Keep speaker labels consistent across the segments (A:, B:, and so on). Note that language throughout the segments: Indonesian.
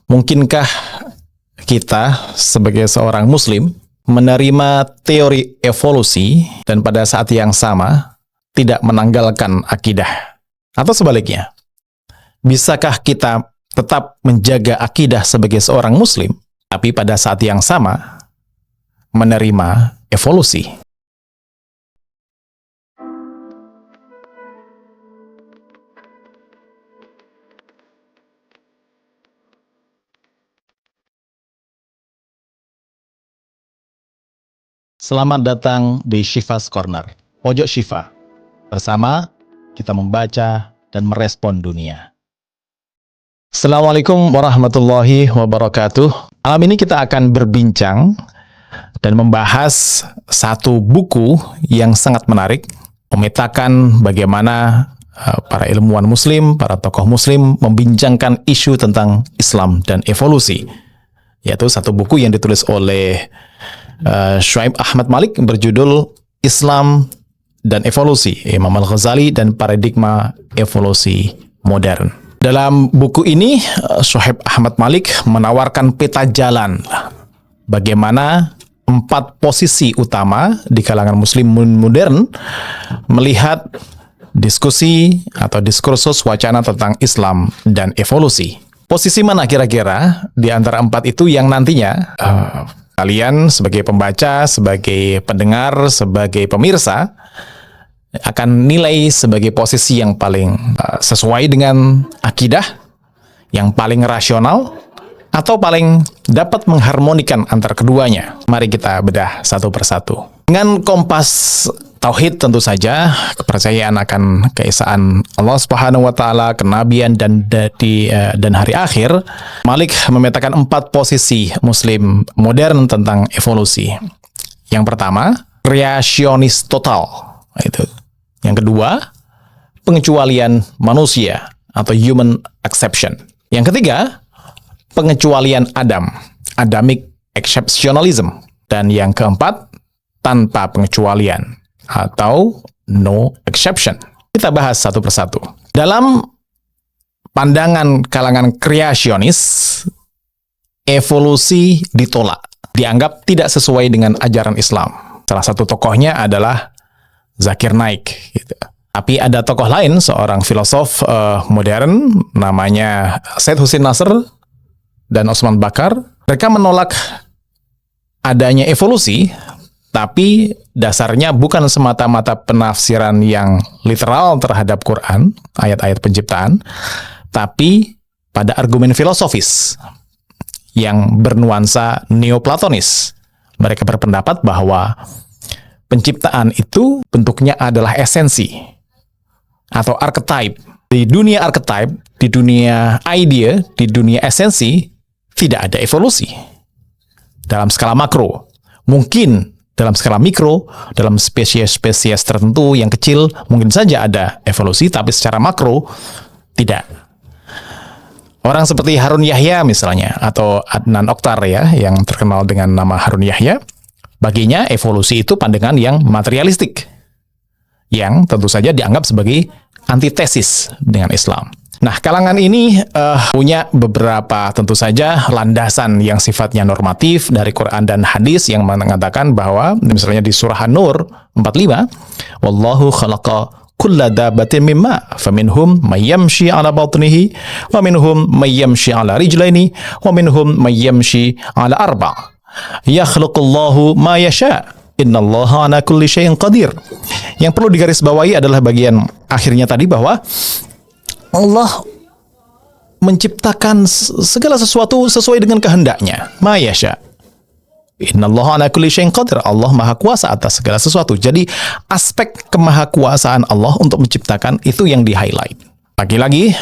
A: Mungkinkah kita sebagai seorang muslim menerima teori evolusi dan pada saat yang sama tidak menanggalkan akidah? Atau sebaliknya, bisakah kita tetap menjaga akidah sebagai seorang muslim, tapi pada saat yang sama menerima evolusi? Selamat datang di Syifa's Corner, pojok Syifa. Bersama kita membaca dan merespon dunia. Assalamualaikum warahmatullahi wabarakatuh. Malam ini kita akan berbincang dan membahas satu buku yang sangat menarik, memetakan bagaimana para ilmuwan muslim, para tokoh muslim membincangkan isu tentang Islam dan evolusi. Yaitu satu buku yang ditulis oleh Syuaib Ahmad Malik berjudul Islam dan Evolusi, Imam Al-Ghazali dan Paradigma Evolusi Modern. Dalam buku ini, Syuaib Ahmad Malik menawarkan peta jalan bagaimana 4 posisi utama di kalangan muslim modern melihat diskusi atau diskursus wacana tentang Islam dan evolusi. Posisi mana kira-kira di antara 4 itu yang nantinya kalian sebagai pembaca, sebagai pendengar, sebagai pemirsa akan nilai sebagai posisi yang paling sesuai dengan akidah, yang paling rasional, atau paling dapat mengharmonikan antara keduanya. Mari kita bedah satu persatu. Dengan kompas tauhid tentu saja, kepercayaan akan keesaan Allah Subhanahu wa taala, kenabian dan hari akhir, Malik memetakan 4 posisi muslim modern tentang evolusi. Yang pertama, kreasionis total. Itu. Yang kedua, pengecualian manusia atau human exception. Yang ketiga, pengecualian Adam, Adamic exceptionalism. Dan yang keempat, tanpa pengecualian atau no exception. Kita bahas satu persatu. Dalam pandangan kalangan kreasionis, evolusi ditolak, dianggap tidak sesuai dengan ajaran Islam. Salah satu tokohnya adalah Zakir Naik. Gitu. Tapi ada tokoh lain, seorang filosof modern, namanya Said Hussein Nasr dan Osman Bakar. Mereka menolak adanya evolusi, tapi dasarnya bukan semata-mata penafsiran yang literal terhadap Quran, ayat-ayat penciptaan, tapi pada argumen filosofis yang bernuansa neoplatonis. Mereka berpendapat bahwa penciptaan itu bentuknya adalah esensi atau archetype. Di dunia archetype, di dunia idea, di dunia esensi, tidak ada evolusi. Dalam skala makro, mungkin dalam skala mikro, dalam spesies-spesies tertentu yang kecil, mungkin saja ada evolusi, tapi secara makro, tidak. Orang seperti Harun Yahya misalnya, atau Adnan Oktar ya, yang terkenal dengan nama Harun Yahya, baginya evolusi itu pandangan yang materialistik, yang tentu saja dianggap sebagai antitesis dengan Islam. Nah, kalangan ini punya beberapa tentu saja landasan yang sifatnya normatif dari Quran dan hadis yang mengatakan bahwa misalnya di surah An-Nur 45, wallahu khalaqa kulla dabbatin mimma faminhum may yamshi 'ala batnihi wa minhum may yamshi 'ala rijlaini wa minhum may yamshi 'ala arba'. Yakhluqullahu ma yasha'. Innallaha 'ala kulli syai'in qadir. Yang perlu digarisbawahi adalah bagian akhirnya tadi bahwa Allah menciptakan segala sesuatu sesuai dengan kehendaknya. Ma yasha'. Innallaha 'ala kulli syai'in qadir. Allah Maha Kuasa atas segala sesuatu. Jadi aspek kemahakuasaan Allah untuk menciptakan itu yang di-highlight. Lagi-lagi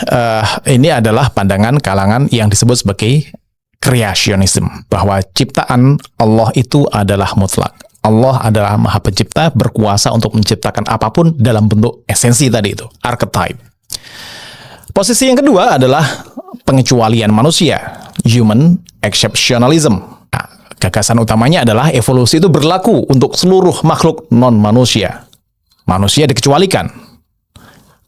A: ini adalah pandangan kalangan yang disebut sebagai kreasionisme, bahwa ciptaan Allah itu adalah mutlak. Allah adalah Maha Pencipta, berkuasa untuk menciptakan apapun dalam bentuk esensi tadi itu, archetype. Posisi yang kedua adalah pengecualian manusia, human exceptionalism. Nah, gagasan utamanya adalah evolusi itu berlaku untuk seluruh makhluk non-manusia. Manusia dikecualikan.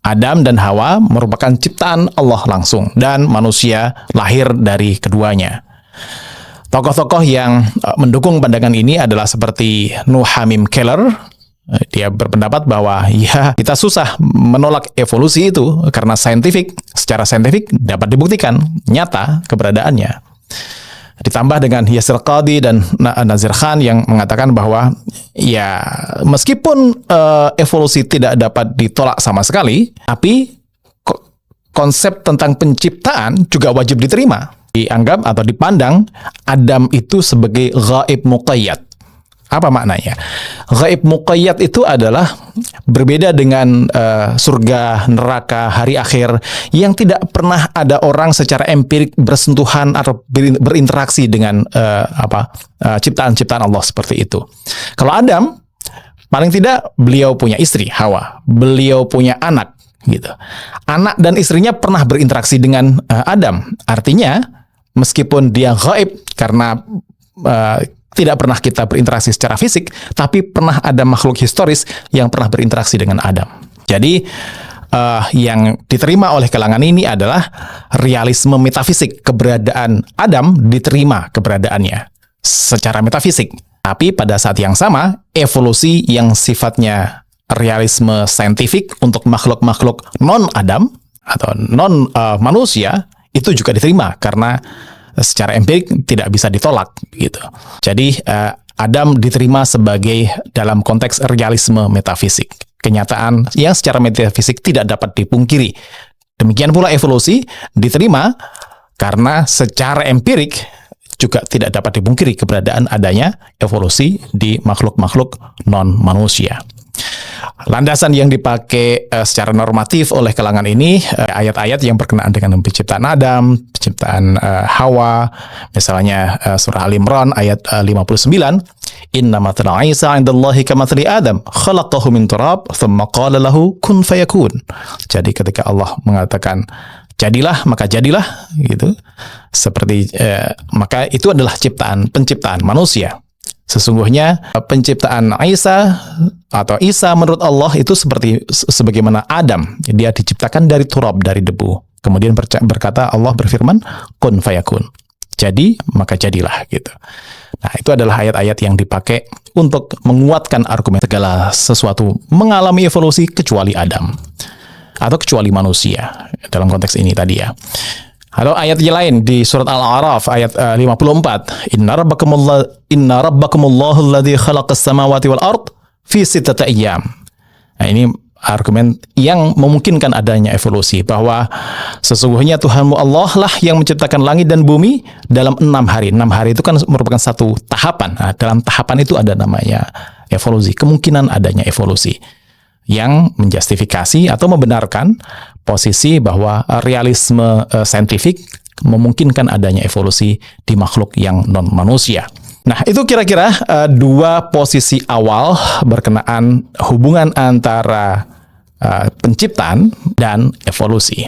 A: Adam dan Hawa merupakan ciptaan Allah langsung dan manusia lahir dari keduanya. Tokoh-tokoh yang mendukung pandangan ini adalah seperti Nuh Hamim Keller. Dia berpendapat bahwa ya kita susah menolak evolusi itu karena secara saintifik dapat dibuktikan nyata keberadaannya. Ditambah dengan Yasir Qadhi dan Nazir Khan yang mengatakan bahwa ya meskipun evolusi tidak dapat ditolak sama sekali, tapi konsep tentang penciptaan juga wajib diterima. Dianggap atau dipandang Adam itu sebagai ghaib muqayyad. Apa maknanya? Ghaib muqayyad itu adalah berbeda dengan surga, neraka, hari akhir yang tidak pernah ada orang secara empirik bersentuhan atau berinteraksi dengan ciptaan-ciptaan Allah seperti itu. Kalau Adam, paling tidak beliau punya istri, Hawa. Beliau punya anak, gitu. Anak dan istrinya pernah berinteraksi dengan Adam. Artinya, meskipun dia ghaib karena tidak pernah kita berinteraksi secara fisik, tapi pernah ada makhluk historis yang pernah berinteraksi dengan Adam. Jadi, yang diterima oleh kalangan ini adalah realisme metafisik. Keberadaan Adam diterima keberadaannya secara metafisik. Tapi pada saat yang sama, evolusi yang sifatnya realisme saintifik untuk makhluk-makhluk non-Adam atau non-manusia itu juga diterima karena secara empirik tidak bisa ditolak gitu. Jadi Adam diterima sebagai dalam konteks realisme metafisik, kenyataan yang secara metafisik tidak dapat dipungkiri. Demikian pula evolusi diterima karena secara empirik juga tidak dapat dipungkiri keberadaan adanya evolusi di makhluk-makhluk non-manusia. Landasan yang dipakai secara normatif oleh kalangan ini ayat-ayat yang berkenaan dengan penciptaan Adam, penciptaan Hawa, misalnya surah Al-Imran ayat 59, Inna mathala Isa 'indallahi kamathali Adam, khalaqahu min turab, thumma qala lahu kun fayakun. Jadi ketika Allah mengatakan jadilah, maka jadilah, gitu. Seperti maka itu adalah penciptaan manusia. Sesungguhnya penciptaan Isa atau Isa menurut Allah itu sebagaimana Adam. Dia diciptakan dari turab, dari debu. Kemudian berkata, Allah berfirman, kun fayakun. Jadi, maka jadilah, gitu. Nah, itu adalah ayat-ayat yang dipakai untuk menguatkan argumen segala sesuatu mengalami evolusi kecuali Adam. Atau kecuali manusia. Dalam konteks ini tadi ya. Atau ayat yang lain di surat Al-A'raf ayat 54. Inna rabbakumullahu alladzi khalaqas samawati wal ard fi sittati ayyam. Nah, ini argumen yang memungkinkan adanya evolusi, bahwa sesungguhnya Tuhanmu Allah lah yang menciptakan langit dan bumi dalam 6 hari. 6 hari itu kan merupakan satu tahapan. Nah, dalam tahapan itu ada namanya evolusi, kemungkinan adanya evolusi yang menjustifikasi atau membenarkan posisi bahwa realisme saintifik memungkinkan adanya evolusi di makhluk yang non-manusia. Nah, itu kira-kira dua posisi awal berkenaan hubungan antara penciptaan dan evolusi.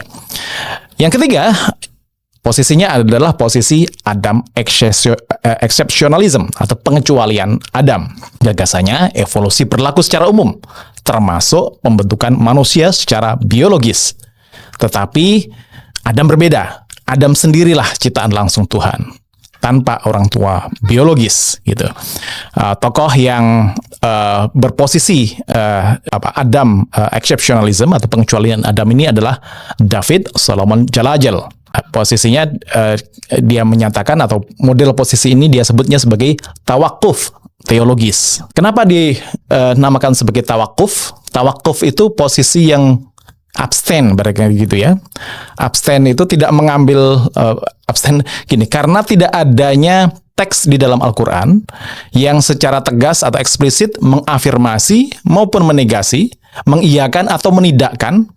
A: Yang ketiga, posisinya adalah posisi Adam exceptionalism atau pengecualian Adam. Gagasannya evolusi berlaku secara umum, termasuk pembentukan manusia secara biologis. Tetapi Adam berbeda. Adam sendirilah ciptaan langsung Tuhan, tanpa orang tua biologis, gitu. Tokoh yang berposisi Adam exceptionalism atau pengecualian Adam ini adalah David Solomon Jalajal. Posisinya dia menyatakan, atau model posisi ini dia sebutnya sebagai tawakuf teologis. Kenapa dinamakan sebagai tawakuf? Tawakuf itu posisi yang abstain, barangkali gitu ya. Abstain itu tidak mengambil abstain gini, karena tidak adanya teks di dalam Al-Quran yang secara tegas atau eksplisit mengafirmasi maupun menegasi, mengiyakan atau menidakkan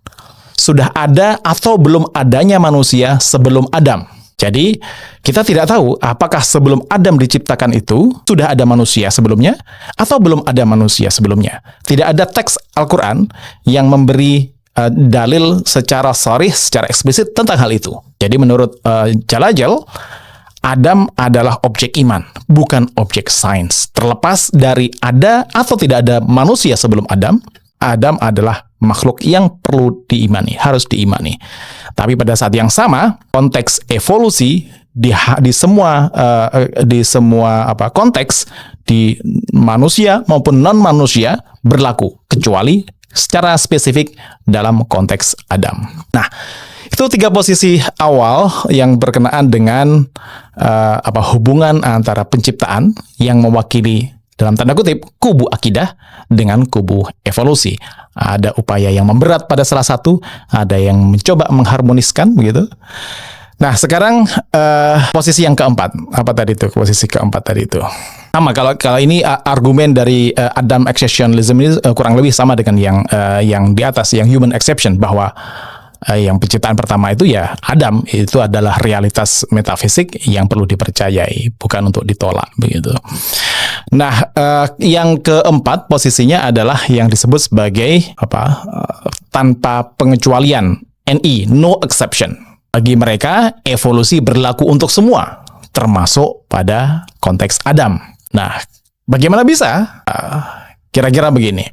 A: sudah ada atau belum adanya manusia sebelum Adam. Jadi, kita tidak tahu apakah sebelum Adam diciptakan itu sudah ada manusia sebelumnya atau belum ada manusia sebelumnya. Tidak ada teks Al-Quran yang memberi dalil secara sharih, secara eksplisit tentang hal itu. Jadi menurut Jalajal, Adam adalah objek iman, bukan objek sains. Terlepas dari ada atau tidak ada manusia sebelum Adam, Adam adalah makhluk yang perlu diimani, harus diimani. Tapi pada saat yang sama, konteks evolusi di semua konteks, di manusia maupun non manusia berlaku, kecuali secara spesifik dalam konteks Adam. Nah, itu 3 posisi awal yang berkenaan dengan hubungan antara penciptaan yang mewakili dalam tanda kutip kubu akidah dengan kubu evolusi. Ada upaya yang memberat pada salah satu, ada yang mencoba mengharmoniskan begitu. Nah, sekarang posisi yang keempat. Apa tadi itu? Posisi keempat tadi itu. Sama, kalau ini argumen dari Adam exceptionalism ini kurang lebih sama dengan yang di atas, yang human exception, bahwa yang penciptaan pertama itu ya Adam, itu adalah realitas metafisik yang perlu dipercayai, bukan untuk ditolak begitu. Nah, yang keempat posisinya adalah yang disebut sebagai tanpa pengecualian, NE, no exception. Bagi mereka evolusi berlaku untuk semua, termasuk pada konteks Adam. Nah, bagaimana bisa? Kira-kira begini.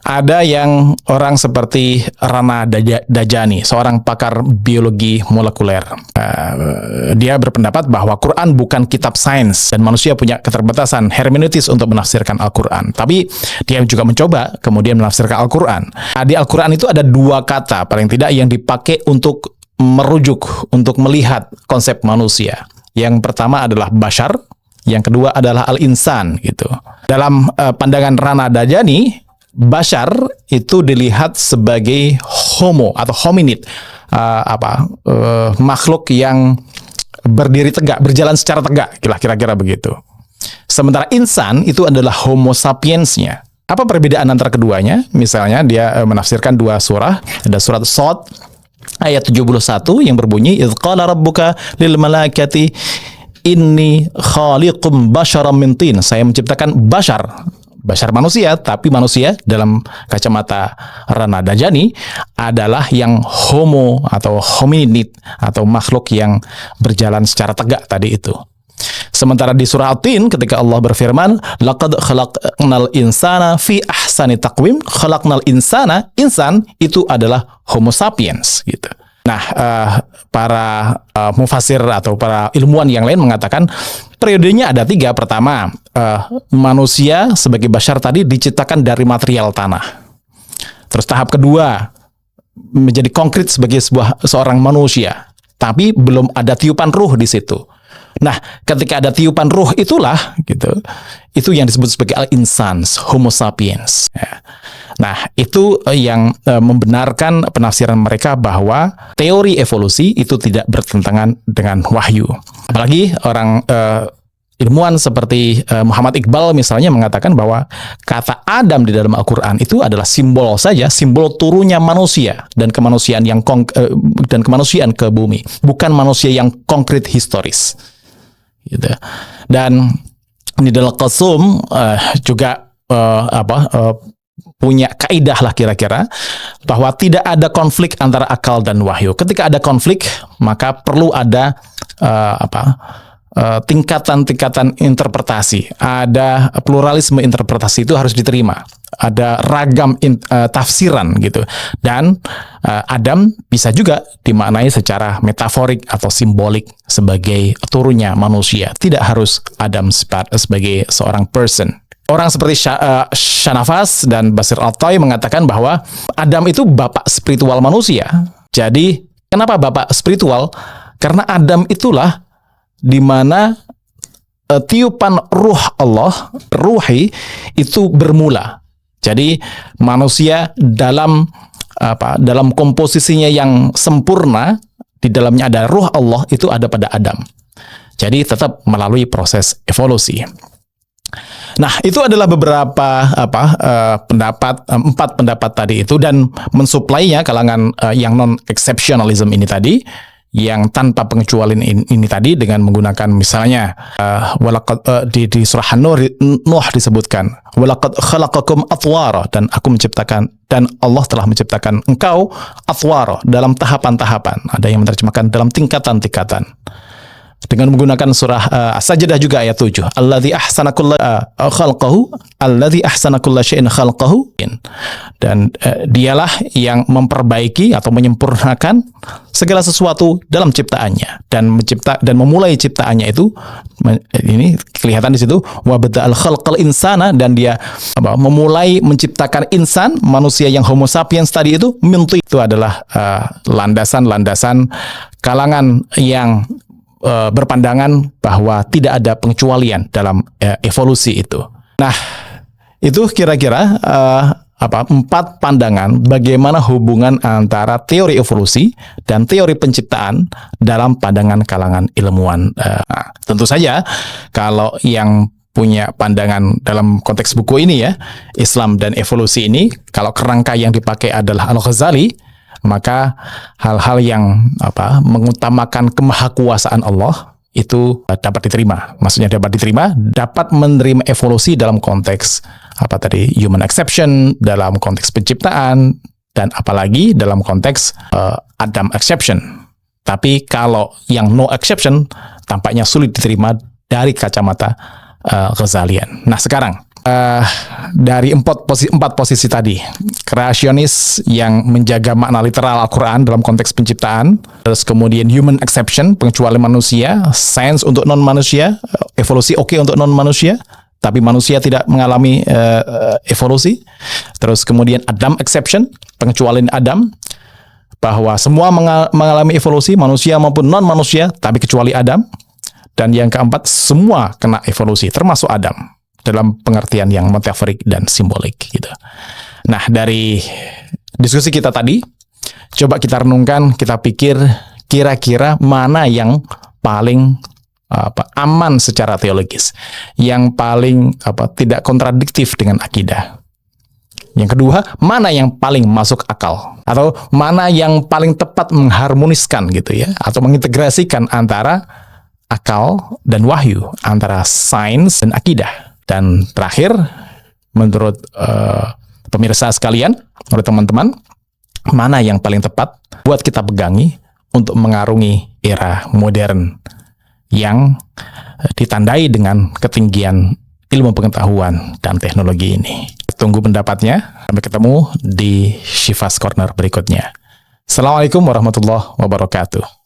A: Ada yang orang seperti Rana Dajani, seorang pakar biologi molekuler. Dia berpendapat bahwa Quran bukan kitab sains dan manusia punya keterbatasan hermeneutis untuk menafsirkan Al-Quran. Tapi dia juga mencoba kemudian menafsirkan Al-Quran. Di Al-Quran itu ada 2 kata paling tidak yang dipakai untuk merujuk, untuk melihat konsep manusia. Yang pertama adalah bashar, yang kedua adalah al-insan gitu. Dalam pandangan Rana Dajani, bashar itu dilihat sebagai homo atau hominid, makhluk yang berdiri tegak, berjalan secara tegak, kira-kira begitu. Sementara insan itu adalah homo sapiensnya. Apa perbedaan antara keduanya? Misalnya dia menafsirkan 2 surah, ada surat Shad ayat 71 yang berbunyi idz qala rabbuka lil malaikati inni khaliqum basyaram min tin. Saya menciptakan bashar manusia, tapi manusia dalam kacamata Rana Dajani adalah yang homo atau hominid atau makhluk yang berjalan secara tegak tadi itu. Sementara di surah At-Tin ketika Allah berfirman, laqad khalaqnal insana fi ahsani taqwim, khalaqnal insana, insan itu adalah homo sapiens gitu. Nah, para mufasir atau para ilmuwan yang lain mengatakan periodenya ada 3. Pertama, manusia sebagai bashar tadi diciptakan dari material tanah. Terus tahap kedua, menjadi konkret sebagai seorang manusia, tapi belum ada tiupan ruh di situ. Nah, ketika ada tiupan ruh itulah gitu, itu yang disebut sebagai al-insans, homo sapiens. Ya. Nah, itu yang membenarkan penafsiran mereka bahwa teori evolusi itu tidak bertentangan dengan wahyu. Apalagi orang ilmuwan seperti Muhammad Iqbal misalnya mengatakan bahwa kata Adam di dalam Al-Quran itu adalah simbol saja, simbol turunnya manusia dan kemanusiaan dan kemanusiaan ke bumi, bukan manusia yang konkret historis. Gitu. Dan di dalam Qasum juga punya kaidah lah kira-kira bahwa tidak ada konflik antara akal dan wahyu. Ketika ada konflik, maka perlu ada tingkatan-tingkatan interpretasi. Ada pluralisme interpretasi, itu harus diterima. Ada ragam tafsiran gitu. Dan Adam bisa juga dimaknai secara metaforik atau simbolik sebagai turunnya manusia. Tidak harus Adam sebagai seorang person. Orang seperti Shanafas dan Basir Al-Tai mengatakan bahwa Adam itu bapak spiritual manusia. Jadi, kenapa bapak spiritual? Karena Adam itulah di mana tiupan ruh Allah, ruhi, itu bermula. Jadi, manusia dalam komposisinya yang sempurna, di dalamnya ada ruh Allah, itu ada pada Adam. Jadi, tetap melalui proses evolusi. Nah, itu adalah beberapa 4 pendapat tadi itu, dan mensuplainya kalangan yang non-exceptionalism ini tadi, yang tanpa pengecualian ini tadi dengan menggunakan misalnya di surah Nuh disebutkan walaqad khalaqakum atwara, dan aku menciptakan, dan Allah telah menciptakan engkau atwara dalam tahapan-tahapan. Ada yang menerjemahkan dalam tingkatan-tingkatan. dengan menggunakan surah As-Sajdah juga ayat 7. Alladzi ahsana kulla syai'in khalqahu. Dan dialah yang memperbaiki atau menyempurnakan segala sesuatu dalam ciptaannya, dan memulai ciptaannya itu, ini kelihatan di situ, wa bada'al khalqal insana, dan dia memulai menciptakan insan, manusia yang homo sapiens tadi itu, itu adalah landasan-landasan kalangan yang berpandangan bahwa tidak ada pengecualian dalam evolusi itu. Nah, itu kira-kira 4 pandangan bagaimana hubungan antara teori evolusi dan teori penciptaan dalam pandangan kalangan ilmuwan. Tentu saja kalau yang punya pandangan dalam konteks buku ini ya, Islam dan evolusi ini, kalau kerangka yang dipakai adalah Al-Ghazali, maka hal-hal yang mengutamakan kemahakuasaan Allah itu dapat diterima. Maksudnya dapat diterima, dapat menerima evolusi dalam konteks human exception, dalam konteks penciptaan, dan apalagi dalam konteks Adam exception. Tapi kalau yang no exception tampaknya sulit diterima dari kacamata Ghazalian. Nah, sekarang dari empat posisi tadi, kreasionis yang menjaga makna literal Al-Quran dalam konteks penciptaan, terus kemudian human exception, pengecualian manusia, sains untuk non manusia, evolusi oke untuk non manusia, tapi manusia tidak mengalami evolusi. Terus kemudian Adam exception, pengecualian Adam, bahwa semua mengalami evolusi, manusia maupun non manusia, tapi kecuali Adam. Dan yang keempat, semua kena evolusi, termasuk Adam, dalam pengertian yang metaforik dan simbolik gitu. Nah, dari diskusi kita tadi, coba kita renungkan, kita pikir kira-kira mana yang paling aman secara teologis, yang paling tidak kontradiktif dengan akidah. Yang kedua, mana yang paling masuk akal, atau mana yang paling tepat mengharmoniskan gitu ya, atau mengintegrasikan antara akal dan wahyu, antara sains dan akidah. Dan terakhir, menurut pemirsa sekalian, menurut teman-teman, mana yang paling tepat buat kita pegangi untuk mengarungi era modern yang ditandai dengan ketinggian ilmu pengetahuan dan teknologi ini. Tunggu pendapatnya. Sampai ketemu di Syifas Corner berikutnya. Assalamualaikum warahmatullahi wabarakatuh.